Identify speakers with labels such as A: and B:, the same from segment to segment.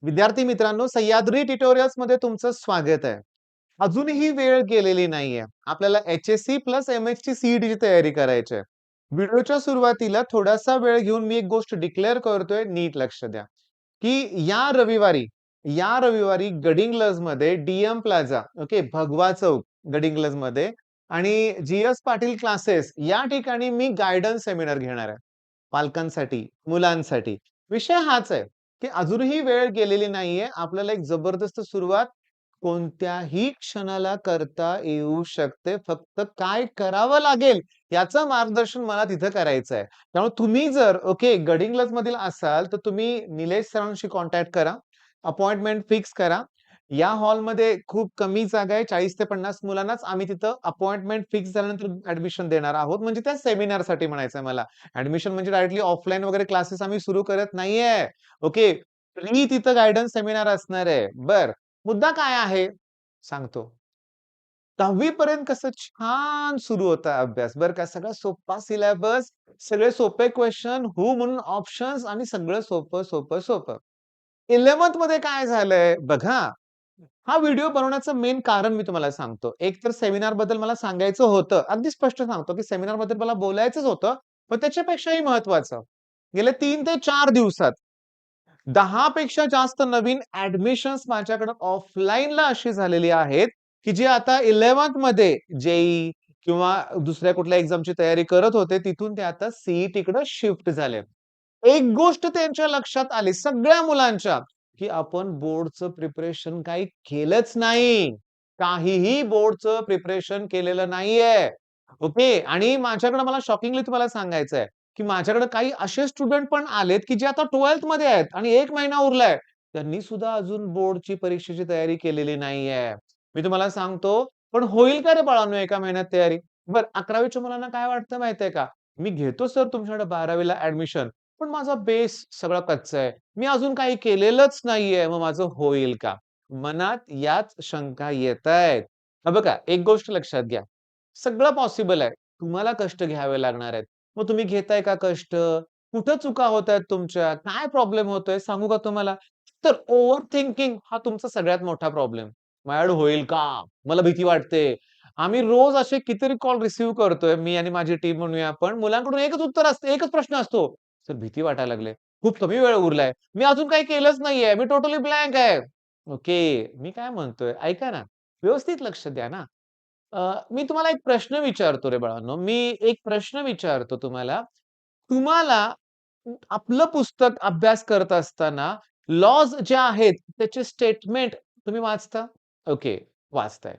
A: विद्यार्थी मित्रांनो, सह्याद्री ट्युटोरियल्स मध्ये तुमचं स्वागत आहे. अजूनही वेळ गेलेली नाहीये. आपल्याला एच-एस-सी प्लस एम-एच-टी सी-ई-टीची तयारी करायची आहे. व्हिडिओच्या सुरुवातीला थोडासा वेळ घेऊन मी एक गोष्ट डिक्लेअर करतोय, नीट लक्ष द्या, की या रविवारी गडिंग्लजमध्ये डी-एम प्लाझा, ओके, भगवा चौक गडिंग्लजमध्ये आणि जी-एस पाटील क्लासेस या ठिकाणी मी गाईडन्स सेमिनार घेणार आहे. पालकांसाठी, मुलांसाठी. विषय हाच आहे, की अजूनही वेळ गेलेली नाहीये. आपल्याला एक जबरदस्त सुरुवात कोणत्याही क्षणाला करता येऊ शकते. फक्त काय करावं लागेल याचं मार्गदर्शन मला तिथं करायचं आहे. त्यामुळे तुम्ही जर ओके गडिंग्लजमधील असाल, तर तुम्ही निलेश सरांशी कॉन्टॅक्ट करा. अपॉइंटमेंट फिक्स करा. या हॉलमध्ये खूप कमी जागा आहे. 40 ते 50 मुलांनाच आम्ही तिथं अपॉइंटमेंट फिक्स झाल्यानंतर ॲडमिशन देणार आहोत. म्हणजे त्या सेमिनारसाठी म्हणायचंय मला. ॲडमिशन म्हणजे डायरेक्टली ऑफलाईन वगैरे क्लासेस आम्ही सुरू करत नाहीये. ओके. फ्री तिथं गाईडन्स सेमिनार असणार आहे. बरं. मुद्दा काय आहे? सांगतो. 10वी पर्यंत कसं छान सुरू होता अभ्यास बरं का. सगळा सोप्पा सिलेबस, सगळे सोपे क्वेशन, हू म्हणून ऑप्शन्स आणि सगळं सोपं, सोपं, सोपं. 11th मध्ये काय झालंय बघा. हा व्हिडिओ बनवण्याचं मेन कारण मी तुम्हाला सांगतो. एक तर सेमिनार बद्दल मला सांगायचं होतं. अगदी स्पष्ट सांगतो, की सेमिनार बद्दल मला बोलायचंच होतं. पण त्याच्यापेक्षाही महत्त्वाचं, गेल्या 3 ते 4 दिवसात 10 पेक्षा जास्त नवीन ॲडमिशन्स माझ्याकडे ऑफलाईनला अशी झालेली आहेत, की जे आता 11th मध्ये जे किंवा दुसऱ्या कुठल्या एक्झामची तयारी करत होते, तिथून ते आता सी-ई-टीकडे शिफ्ट झाले. एक गोष्ट त्यांच्या लक्षात आली सगळ्या मुलांच्या, की आपण बोर्डचं प्रिपरेशन काही केलंच नाही. काहीही बोर्डचं प्रिपरेशन केलेलं नाहीये. ओके. आणि माझ्याकडे मला शॉकिंगली तुम्हाला सांगायचंय, की माझ्याकडे काही असे स्टुडंट पण आलेत, की जे आता 12th मध्ये आहेत आणि 1 महिना उरलाय. त्यांनी सुद्धा अजून बोर्डची परीक्षेची तयारी केलेली नाहीये. मी तुम्हाला सांगतो, पण होईल का रे बाळांनो एका महिन्यात तयारी? बरं 11वीच्या मुलांना काय वाटतं माहितीये का? मी घेतो सर तुमच्याकडे 12वीला ॲडमिशन, पण माझा बेस सगळा कच्चा आहे. मी अजून काही केलेलंच नाहीये. मग माझं होईल का? मनात याच शंका येतायत. हे बघा, एक गोष्ट लक्षात घ्या. सगळं पॉसिबल आहे. तुम्हाला कष्ट घ्यावे लागणार आहेत. मग तुम्ही घेताय का कष्ट? कुठं चुका होतायत तुमच्या? काय प्रॉब्लेम होतोय सांगू का तुम्हाला? तर ओव्हर थिंकिंग हा तुमचा सगळ्यात मोठा प्रॉब्लेम. माझ्याकडे होईल का? मला भीती वाटते. आम्ही रोज असे कितीतरी कॉल रिसीव्ह करतोय, मी आणि माझी टीम म्हणूया आपण. मुलांकडून एकच उत्तर असतं, एकच प्रश्न असतो. "सर भीती वाटायला लागली. खूप कमी वेळ उरलाय. मी अजून काही केलंच नाहीये. मी टोटली ब्लँक आहे." ओके. मी काय म्हणतोय, ऐका ना. व्यवस्थित लक्ष द्या ना. मी तुम्हाला एक प्रश्न विचारतो रे बाळांनो. मी एक प्रश्न विचारतो तुम्हाला. तुम्हाला आपलं पुस्तक अभ्यास करत असताना लॉज जे आहेत त्याचे स्टेटमेंट तुम्ही वाचता? ओके, वाचताय.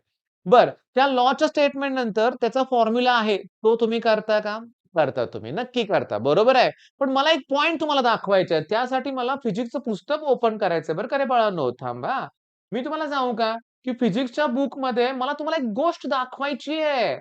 A: बरं, त्या लॉच्या स्टेटमेंट नंतर त्याचा फॉर्म्युला आहे, तो तुम्ही करता का? करता तुम्ही. नक्की करता. बरोबर आहे. पण मला एक पॉइंट तुम्हाला दाखवायचा आहे. त्यासाठी मला फिजिक्सचं पुस्तक ओपन करायचंय बरं का रे बाळांनो. थांबा. मी तुम्हाला सांगू का? की फिजिक्सच्या बुकमध्ये मला तुम्हाला एक गोष्ट दाखवायची आहे.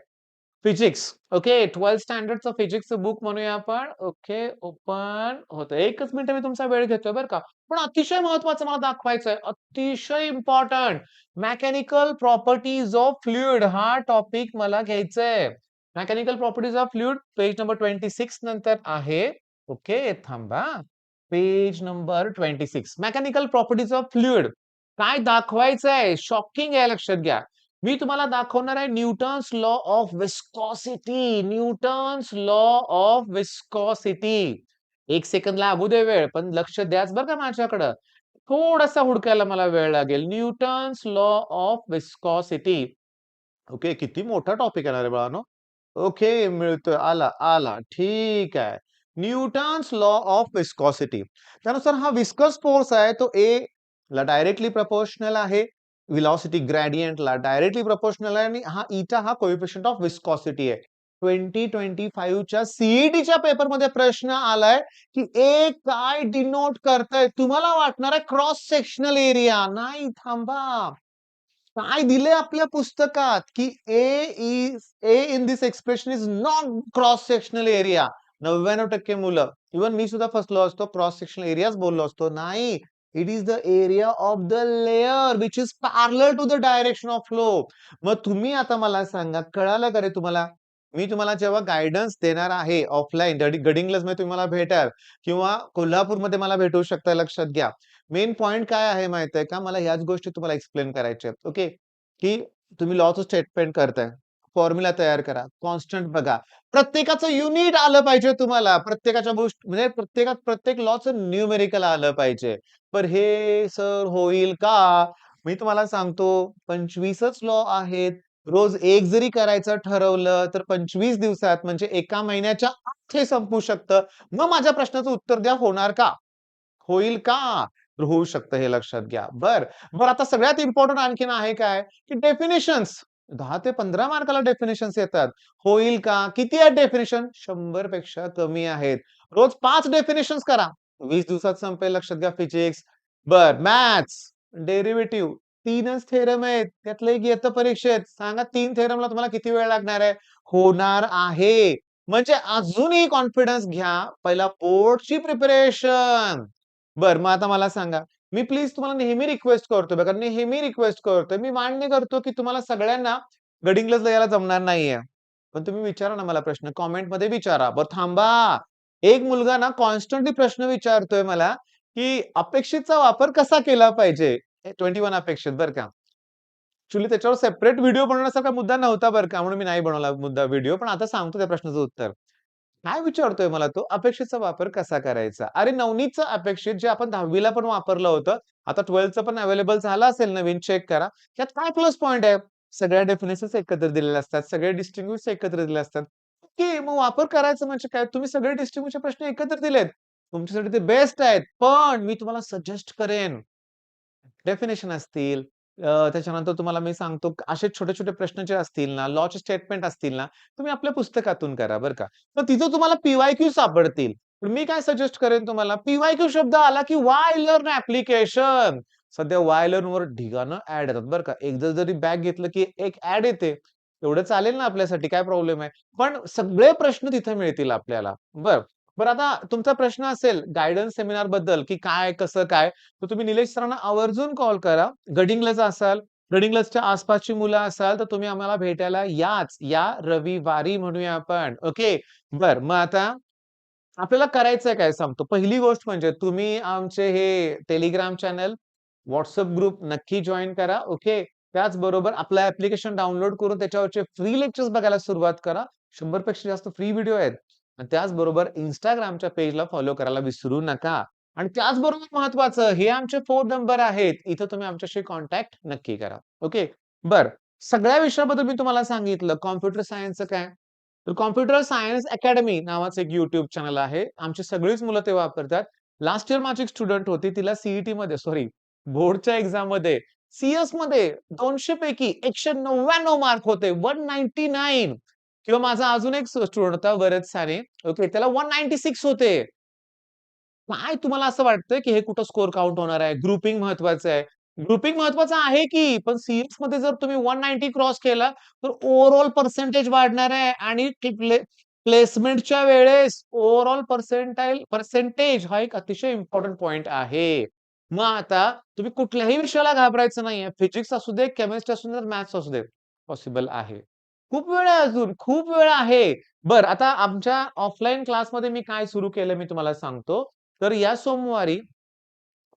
A: फिजिक्स. ओके. 12th स्टँडर्डचं फिजिक्सचं बुक म्हणूया आपण. ओके. ओपन होतं. एकच मिनिट मी तुमचा वेळ घेतोय बरं का. पण अतिशय महत्त्वाचं मला दाखवायचंय. अतिशय important. Mechanical properties of fluid हा टॉपिक मला घ्यायचाय. Mechanical properties of fluid page number 26 नंतर आहे. ओके. थांबा. Page number 26. Mechanical properties of fluid. काय दाखवायचंय? शॉकिंग आहे लक्षात घ्या. मी तुम्हाला दाखवणार आहे Newton's law of viscosity. Newton's law of viscosity. 1 second लागू दे वेळ, पण लक्ष द्याच बरं का माझ्याकडं. थोडासा हुडकायला मला वेळ लागेल. Newton's law of viscosity. Okay, किती मोठा टॉपिक आहे ना रे बाळांनो. ओके, मिळतोय. आला, आला. ठीक आहे. Newton's law of viscosity. त्यानुसार हा विस्कस फोर्स आहे तो A ला डायरेक्टली प्रपोर्शनल आहे. व्हेलॉसिटी ग्रेडियंटला डायरेक्टली प्रपोर्शनल आहे आणि हा ईटा हा कोएफिशियंट ऑफ विस्कॉसिटी आहे. 2025 च्या सी पेपरमध्ये प्रश्न आलाय, की A काय डिनोट करतंय? तुम्हाला वाटणार आहे क्रॉस सेक्शनल एरिया. नाही, थांबा. काय दिलंय आपल्या पुस्तकात, की A in this expression is not cross sectional area. 99% मुलं, इव्हन मी सुद्धा फसलो असतो, क्रॉस सेक्शनल एरियाच बोललो असतो. नाही, it is the area of the layer which is parallel to the direction of flow. मग तुम्ही आता मला सांगा, कळालं का रे तुम्हाला? मी तुम्हाला जेव्हा गाईडन्स देणार आहे ऑफलाईन गडिंग्लजमध्ये तुम्ही मला भेटाल किंवा कोल्हापूरमध्ये मला भेटू शकता लक्षात घ्या. मेन पॉइंट काय आहे माहिती आहे का? मला ह्याच गोष्टी तुम्हाला एक्सप्लेन करायच्या आहेत. ओके. की तुम्ही लॉचं स्टेटमेंट करताय. फॉर्म्युला तयार करा. कॉन्स्टंट बघा. प्रत्येकाचं युनिट आलं पाहिजे तुम्हाला. प्रत्येकाच्या गोष्ट म्हणजे प्रत्येक लॉचं न्यूमेरिकल आलं पाहिजे. पण हे सर होईल का? मी तुम्हाला सांगतो 25च लॉ आहेत. रोज एक जरी करायचं ठरवलं तर 25 दिवसात म्हणजे एका महिन्याच्या आत हे संपू शकतं. मग माझ्या प्रश्नाचं उत्तर द्या होणार का? होईल का? तर होऊ शकतं हे लक्षात घ्या. बरं आता सगळ्यात इम्पोर्टंट आणखीन आहे काय? की डेफिनिशन्स 10 ते 15 मार्काला डेफिनिशन्स येतात. होईल का? किती आहेत डेफिनिशन? 100 पेक्षा कमी आहेत. रोज 5 डेफिनिशन्स करा. 20 दिवसात संपेल लक्षात घ्या फिजिक्स. मॅथ्स, डेरिव्हेटिव्ह 3च थेरम आहेत. त्यातलं एक येतं परीक्षेत. सांगा 3 थेरमला तुम्हाला किती वेळ लागणार आहे? होणार आहे. म्हणजे अजूनही कॉन्फिडन्स घ्या. पहिला बोर्डची प्रिपरेशन. मग आता मला सांगा, मी प्लीज तुम्हाला नेहमी रिक्वेस्ट करतोय बघा, नेहमी रिक्वेस्ट करतोय. मी मान्य करतो, की तुम्हाला सगळ्यांना गडिंग्लजला यायला जमणार नाहीये. पण तुम्ही विचारा ना मला प्रश्न, कमेंटमध्ये विचारा. बरं थांबा. एक मुलगा ना कॉन्स्टंटली प्रश्न विचारतोय मला, की अपेक्षेचा वापर कसा केला पाहिजे? 21 अपेक्षित बरं का. ॲक्चुअली त्याच्यावर सेपरेट व्हिडिओ बनवण्यासारखा मुद्दा नव्हता बरं का, म्हणून मी नाही बनवला व्हिडिओ. पण आता सांगतो त्या प्रश्नाचं उत्तर. काय विचारतोय मला तो? अपेक्षेचा वापर कसा करायचा? अरे नवनीतचं अपेक्षित जे आपण 10वी ला पण वापरलं होतं. आता 12th पण अवेलेबल झालं असेल नवीन चेक करा. त्यात काय प्लस पॉइंट आहे? सगळ्या डेफिनिशन्स एकत्र दिलेल्या असतात. सगळे डिस्टिंग्विश एकत्र दिलेले असतात. ओके, मग वापर करायचं म्हणजे काय? तुम्ही सगळे डिस्टिंग्विशचे प्रश्न एकत्र दिलेत. तुमच्यासाठी ते बेस्ट आहेत. पण मी तुम्हाला सजेस्ट करेन डेफिनेशन असतील, त्याच्यानंतर तुम्हाला मी सांगतो असे छोटे-छोटे प्रश्न जे असतील ना, लॉचे स्टेटमेंट असतील ना, तुम्ही आपल्या पुस्तकातून करा बरं का. तर तिथं तुम्हाला पी-वाय-क्यू सापडतील. तर मी काय सजेस्ट करेन तुम्हाला, पी-वाय-क्यू शब्द आला की व्हाय लर्न ॲप्लिकेशन. सध्या व्हाय लर्नवर ढिगानं ॲड येतात बरं का. एकदा जरी बॅक घेतलं की एक ॲड येते. एवढं चालेल ना आपल्यासाठी, काय प्रॉब्लेम आहे. पण सगळे प्रश्न तिथे मिळतील आपल्याला. बरं. बरं आता तुमचा प्रश्न असेल गाईडन्स सेमिनारबद्दल, की काय, कसं काय? तर तुम्ही निलेश सरांना आवर्जून कॉल करा. गडिंग्लजला असाल, गडिंग्लजच्या आसपासची मुलं असाल, तर तुम्ही आम्हाला भेटायला याच. या रविवारी म्हणूया आपण. ओके. मग आता आपल्याला करायचंय काय सांगतो. पहिली गोष्ट म्हणजे तुम्ही आमचे हे टेलिग्राम चॅनल, WhatsApp ग्रुप नक्की जॉइन करा. ओके. त्याचबरोबर आपलं ॲप्लिकेशन डाउनलोड करून त्याच्यावरचे फ्री लेक्चर्स बघायला सुरुवात करा. 100 पेक्षा जास्त फ्री व्हिडिओ आहेत. आणि त्याचबरोबर Instagramच्या पेजला फॉलो करायला विसरू नका. आणि त्याचबरोबर महत्वाचं हे आमचे फोन नंबर आहेत. इथं तुम्ही आमच्याशी कॉन्टॅक्ट नक्की करा. ओके. बरं. सगळ्या विषयाबद्दल मी तुम्हाला सांगितलं. कॉम्प्युटर सायन्सचं काय? तर कॉम्प्युटर सायन्स अकॅडमी नावाचं एक YouTube चॅनल आहे. आमची सगळीच मुलं ते वापरतात. लास्ट इयर माझी एक स्टुडंट होती. तिला सी-ई-टीमध्ये सॉरी बोर्डच्या एक्झाममध्ये सी-एसमध्ये 200 पैकी 199 मार्क होते. 199 किंवा माझा अजून एक स्टुडंट होता वरद साने. ओके. त्याला 196 होते. काय तुम्हाला असं वाटतंय, की हे कुठं स्कोर काउंट होणार आहे? ग्रुपिंग महत्वाचं आहे. ग्रुपिंग महत्वाचं आहे की, पण सी-एसमध्ये जर तुम्ही 190 क्रॉस केला, तर ओव्हरऑल पर्सेंटेज वाढणार आहे आणि प्लेसमेंटच्या वेळेस ओव्हरऑल पर्सेंटेज हा एक अतिशय इम्पोर्टंट पॉइंट आहे. मग आता तुम्ही कुठल्याही विषयाला घाबरायचं नाहीये. फिजिक्स असू दे, केमिस्ट्री असू दे, मॅथ्स असू दे. पॉसिबल आहे. खूप वेळ आहे अजून, खूप वेळ आहे. आता आमच्या ऑफलाईन क्लासमध्ये मी काय सुरू केलं मी तुम्हाला सांगतो. तर या सोमवारी,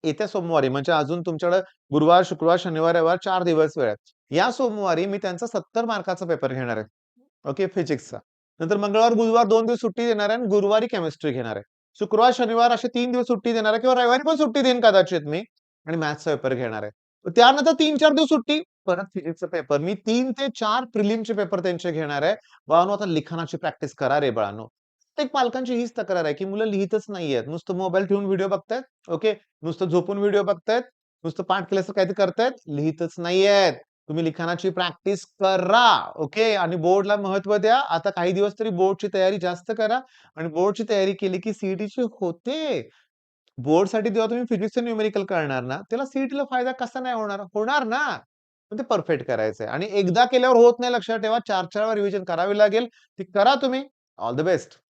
A: येत्या सोमवारी म्हणजे अजून तुमच्याकडे गुरुवार, शुक्रवार, शनिवार, रविवार 4 दिवस वेळ आहे. या सोमवारी मी त्यांचा 70 मार्काचा पेपर घेणार आहे. ओके, फिजिक्सचा. नंतर मंगळवार, बुधवार 2 दिवस सुट्टी देणार आहे आणि गुरुवारी केमिस्ट्री घेणार आहे. शुक्रवार, शनिवार असे 3 दिवस सुट्टी देणार आहे किंवा रविवारी पण सुट्टी देईन कदाचित मी आणि मॅथ्सचा पेपर घेणार आहे. त्यानंतर 3-4 दिवस सुट्टी, परत फिजिक्सचा पेपर. मी 3 ते 4 प्रिलिमचे पेपर त्यांचे घेणार आहे. बाळांनो, आता लिखाणाची प्रॅक्टिस करा रे बाळांनो. प्रत्येक पालकांची हीच तक्रार आहे, की मुलं लिहितच नाहीयेत. नुसतं मोबाईल ठेवून व्हिडिओ बघतायत. ओके. नुसतं झोपून व्हिडिओ बघतायत. नुसतं पाठ केल्यासारखं काहीतरी करतायत. लिहितच नाहीयेत. तुम्ही लिखाणाची प्रॅक्टिस करा. ओके. आणि बोर्डला महत्त्व द्या. आता काही दिवस तरी बोर्डची तयारी जास्त करा आणि बोर्डची तयारी केली की सी होते. बोर्डसाठी जेव्हा तुम्ही फिजिक्सचं न्यूमेरिकल करणार ना, त्याला सी फायदा कसा नाही होणार? होणार ना. पण ते परफेक्ट करायचंय आणि एकदा केल्यावर होत नाही लक्षात ठेवा. 4-4 वेळा रिव्हिजन करावी लागेल. ती करा तुम्ही. All the best.